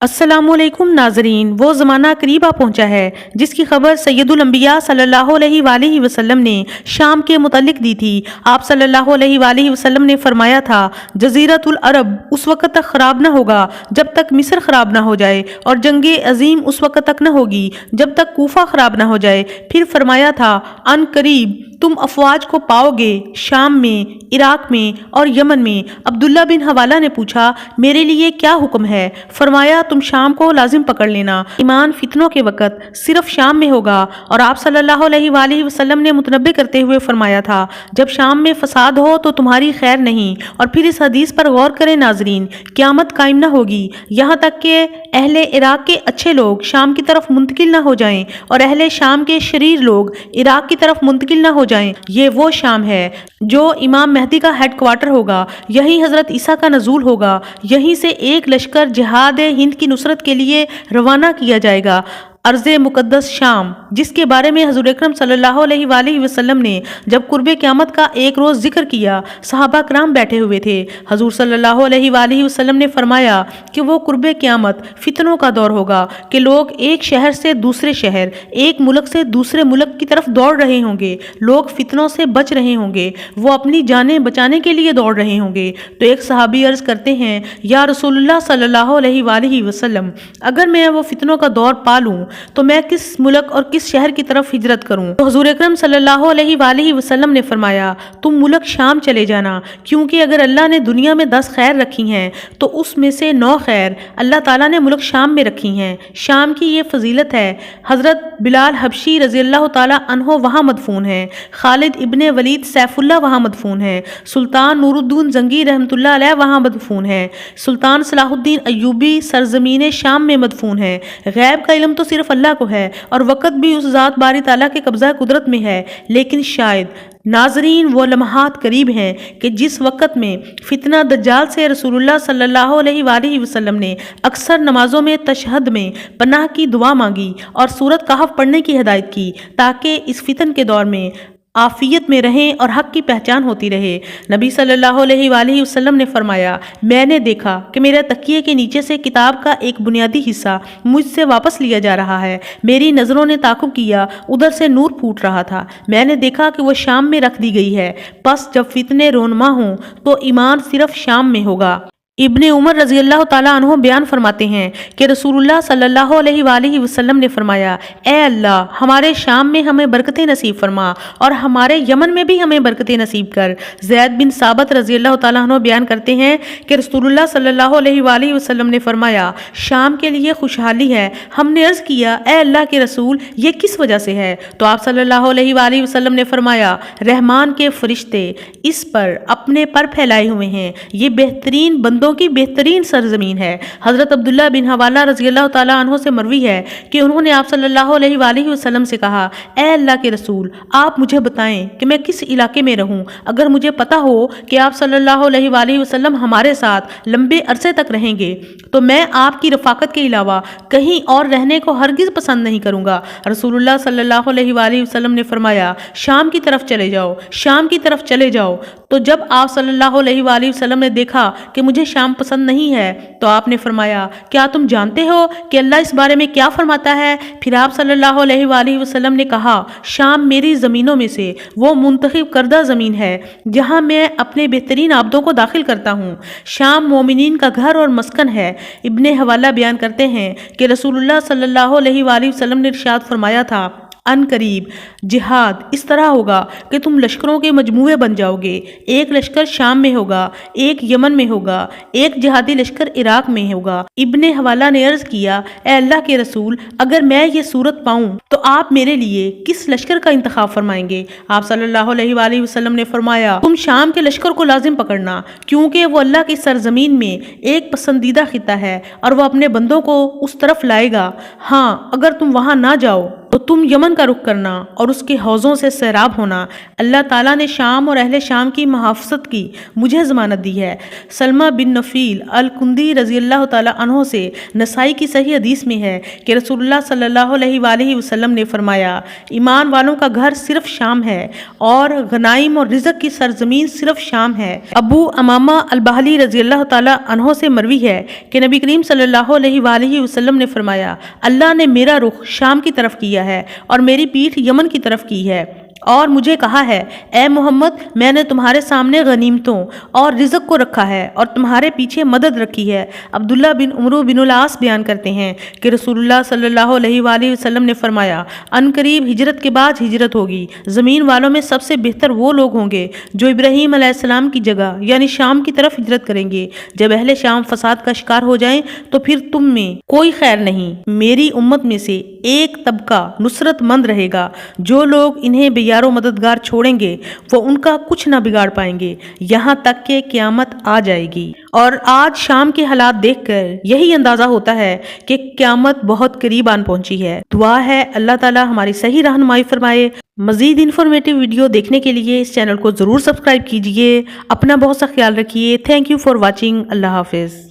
السلام علیکم ناظرین، وہ زمانہ قریب آ پہنچا ہے جس کی خبر سید الانبیاء صلی اللہ علیہ وآلہ وسلم نے شام کے متعلق دی تھی۔ آپ صلی اللہ علیہ وآلہ وسلم نے فرمایا تھا، جزیرۃ العرب اس وقت تک خراب نہ ہوگا جب تک مصر خراب نہ ہو جائے، اور جنگ عظیم اس وقت تک نہ ہوگی جب تک کوفہ خراب نہ ہو جائے۔ پھر فرمایا تھا، ان قریب تم افواج کو پاؤ گے شام میں، عراق میں اور یمن میں۔ عبداللہ بن حوالہ نے پوچھا، میرے لیے کیا حکم ہے؟ فرمایا، تم شام کو لازم پکڑ لینا۔ ایمان فتنوں کے وقت صرف شام میں ہوگا، اور آپ صلی اللہ علیہ وآلہ وسلم نے متنبہ کرتے ہوئے فرمایا تھا، جب شام میں فساد ہو تو تمہاری خیر نہیں۔ اور پھر اس حدیث پر غور کریں ناظرین، قیامت قائم نہ ہوگی یہاں تک کہ اہل عراق کے اچھے لوگ شام کی طرف منتقل نہ ہو جائیں، اور اہل شام کے شریر لوگ عراق کی طرف منتقل نہ ہو جائیں۔ یہ وہ شام ہے جو امام مہدی کا ہیڈ کوارٹر ہوگا، یہیں حضرت عیسیٰ کا نزول ہوگا، یہیں سے ایک لشکر جہاد ہند کی نصرت کے لیے روانہ کیا جائے گا۔ ارض مقدس شام، جس کے بارے میں حضور اکرم صلی اللہ علیہ وآلہ وسلم نے جب قرب قیامت کا ایک روز ذکر کیا، صحابہ کرام بیٹھے ہوئے تھے۔ حضور صلی اللہ علیہ وآلہ وسلم نے فرمایا کہ وہ قرب قیامت فتنوں کا دور ہوگا کہ لوگ ایک شہر سے دوسرے شہر، ایک ملک سے دوسرے ملک کی طرف دوڑ رہے ہوں گے۔ لوگ فتنوں سے بچ رہے ہوں گے، وہ اپنی جانیں بچانے کے لیے دوڑ رہے ہوں گے۔ تو ایک صحابی عرض کرتے ہیں، یا رسول اللہ صلی اللہ علیہ وآلہ وسلم، اگر میں وہ فتنوں کا دور پا لوں تو میں کس ملک اور کس شہر کی طرف ہجرت کروں؟ تو حضور اکرم صلی اللہ علیہ وآلہ وسلم نے فرمایا، تم ملک شام چلے جانا، کیونکہ اگر اللہ نے دنیا میں 10 خیر رکھی ہیں تو اس میں سے 9 خیر اللہ تعالیٰ نے ملک شام میں رکھی ہیں۔ شام کی یہ فضیلت ہے، حضرت بلال حبشی رضی اللہ تعالیٰ عنہ وہاں مدفون ہیں، خالد ابن ولید سیف اللہ وہاں مدفون ہیں، سلطان نور الدین زنگی رحمۃ اللہ علیہ وہاں مدفون ہیں، سلطان صلاح الدین ایوبی سرزمین شام میں مدفون ہیں۔ غیب کا علم تو صرف اللہ کو ہے، اور وقت بھی اس ذات باری تعالیٰ کے قبضہ قدرت میں ہے، لیکن شاید ناظرین وہ لمحات قریب ہیں کہ جس وقت میں فتنہ دجال سے رسول اللہ صلی اللہ علیہ وآلہ وسلم نے اکثر نمازوں میں تشہد میں پناہ کی دعا مانگی اور سورۃ کہف پڑھنے کی ہدایت کی، تاکہ اس فتن کے دور میں عافیت میں رہیں اور حق کی پہچان ہوتی رہے۔ نبی صلی اللہ علیہ وآلہ وسلم نے فرمایا، میں نے دیکھا کہ میرے تکیے کے نیچے سے کتاب کا ایک بنیادی حصہ مجھ سے واپس لیا جا رہا ہے۔ میری نظروں نے تعاقب کیا، ادھر سے نور پھوٹ رہا تھا، میں نے دیکھا کہ وہ شام میں رکھ دی گئی ہے۔ پس جب فتنے رونما ہوں تو ایمان صرف شام میں ہوگا۔ ابن عمر رضی اللہ تعالیٰ عنہ بیان فرماتے ہیں کہ رسول اللہ صلی اللہ علیہ وآلہ وسلم نے فرمایا، اے اللہ، ہمارے شام میں ہمیں برکتیں نصیب فرما، اور ہمارے یمن میں بھی ہمیں برکتیں نصیب کر۔ زید بن ثابت رضی اللہ تعالیٰ عنہ بیان کرتے ہیں کہ رسول اللہ صلی اللہ علیہ وآلہ وسلم نے فرمایا، شام کے لیے خوشحالی ہے۔ ہم نے عرض کیا، اے اللہ کے رسول، یہ کس وجہ سے ہے؟ تو آپ صلی اللہ علیہ وآلہ وسلم نے فرمایا، رحمان کے فرشتے اس پر اپنے پر پھیلائے ہوئے ہیں، یہ بہترین بندوں کی بہترین سرزمین ہے۔ حضرت عبداللہ بن حوالہ رضی اللہ تعالیٰ عنہ سے مروی ہے کہ انہوں نے آپ صلی اللہ علیہ وآلہ وسلم سے کہا، اے اللہ کے رسول، آپ مجھے بتائیں کہ میں کس علاقے میں رہوں؟ اگر مجھے پتا ہو کہ آپ صلی اللہ علیہ وآلہ وسلم ہمارے ساتھ لمبے عرصے تک رہیں گے تو میں آپ کی رفاقت کے علاوہ کہیں اور رہنے کو ہرگز پسند نہیں کروں گا۔ رسول اللہ صلی اللہ علیہ وآلہ وسلم نے فرمایا، شام کی طرف چلے جاؤ، شام کی طرف چلے جاؤ۔ تو جب آپ صلی اللہ علیہ وآلہ وسلم نے دیکھا کہ مجھے شام پسند نہیں ہے تو آپ نے فرمایا، کیا تم جانتے ہو کہ اللہ اس بارے میں کیا فرماتا ہے؟ پھر آپ صلی اللہ علیہ وآلہ وسلم نے کہا، شام میری زمینوں میں سے وہ منتخب کردہ زمین ہے جہاں میں اپنے بہترین عبدوں کو داخل کرتا ہوں۔ شام مومنین کا گھر اور مسکن ہے۔ ابن حوالہ بیان کرتے ہیں کہ رسول اللہ صلی اللہ علیہ وآلہ وسلم نے ارشاد فرمایا تھا، ان قریب جہاد اس طرح ہوگا کہ تم لشکروں کے مجموعے بن جاؤ گے، ایک لشکر شام میں ہوگا، ایک یمن میں ہوگا، ایک جہادی لشکر عراق میں ہوگا۔ ابن حوالہ نے عرض کیا، اے اللہ کے رسول، اگر میں یہ صورت پاؤں تو آپ میرے لیے کس لشکر کا انتخاب فرمائیں گے؟ آپ صلی اللہ علیہ وآلہ وسلم نے فرمایا، تم شام کے لشکر کو لازم پکڑنا، کیونکہ وہ اللہ کی سرزمین میں ایک پسندیدہ خطہ ہے اور وہ اپنے بندوں کو اس طرف لائے گا۔ ہاں، اگر تم وہاں نہ جاؤ تو تم یمن کا رخ کرنا اور اس کے حوضوں سے سیراب ہونا۔ اللہ تعالیٰ نے شام اور اہل شام کی محافظت کی مجھے ضمانت دی ہے۔ سلمہ بن نفیل الکندی رضی اللہ تعالیٰ عنہ سے نسائی کی صحیح حدیث میں ہے کہ رسول اللہ صلی اللہ علیہ وآلہ وسلم نے فرمایا، ایمان والوں کا گھر صرف شام ہے اور غنائم اور رزق کی سرزمین صرف شام ہے۔ ابو امامہ البہلی رضی اللہ تعالیٰ عنہ سے مروی ہے کہ نبی کریم صلی اللہ علیہ وآلہ وسلم نے فرمایا، اللہ نے میرا رخ شام کی طرف کیا ہے اور میری پیٹھ یمن کی طرف کی ہے اور مجھے کہا ہے، اے محمد، میں نے تمہارے سامنے غنیمتوں اور رزق کو رکھا ہے اور تمہارے پیچھے مدد رکھی ہے۔ عبداللہ بن عمرو بن العاص بیان کرتے ہیں کہ رسول اللہ صلی اللہ علیہ وآلہ وسلم نے فرمایا، ان قریب ہجرت کے بعد ہجرت ہوگی، زمین والوں میں سب سے بہتر وہ لوگ ہوں گے جو ابراہیم علیہ السلام کی جگہ یعنی شام کی طرف ہجرت کریں گے۔ جب اہل شام فساد کا شکار ہو جائیں تو پھر تم میں کوئی خیر نہیں، میری امت میں سے ایک طبقہ نصرت مند رہے گا، جو لوگ انہیں بے یار و مددگار چھوڑیں گے وہ ان کا کچھ نہ بگاڑ پائیں گے یہاں تک کہ قیامت آ جائے گی۔ اور آج شام کے حالات دیکھ کر یہی اندازہ ہوتا ہے کہ قیامت بہت قریب آن پہنچی ہے۔ دعا ہے اللہ تعالی ہماری صحیح رہنمائی فرمائے۔ مزید انفارمیٹیو ویڈیو دیکھنے کے لیے اس چینل کو ضرور سبسکرائب کیجئے۔ اپنا بہت سا خیال رکھیے۔ Thank you for watching. اللہ حافظ۔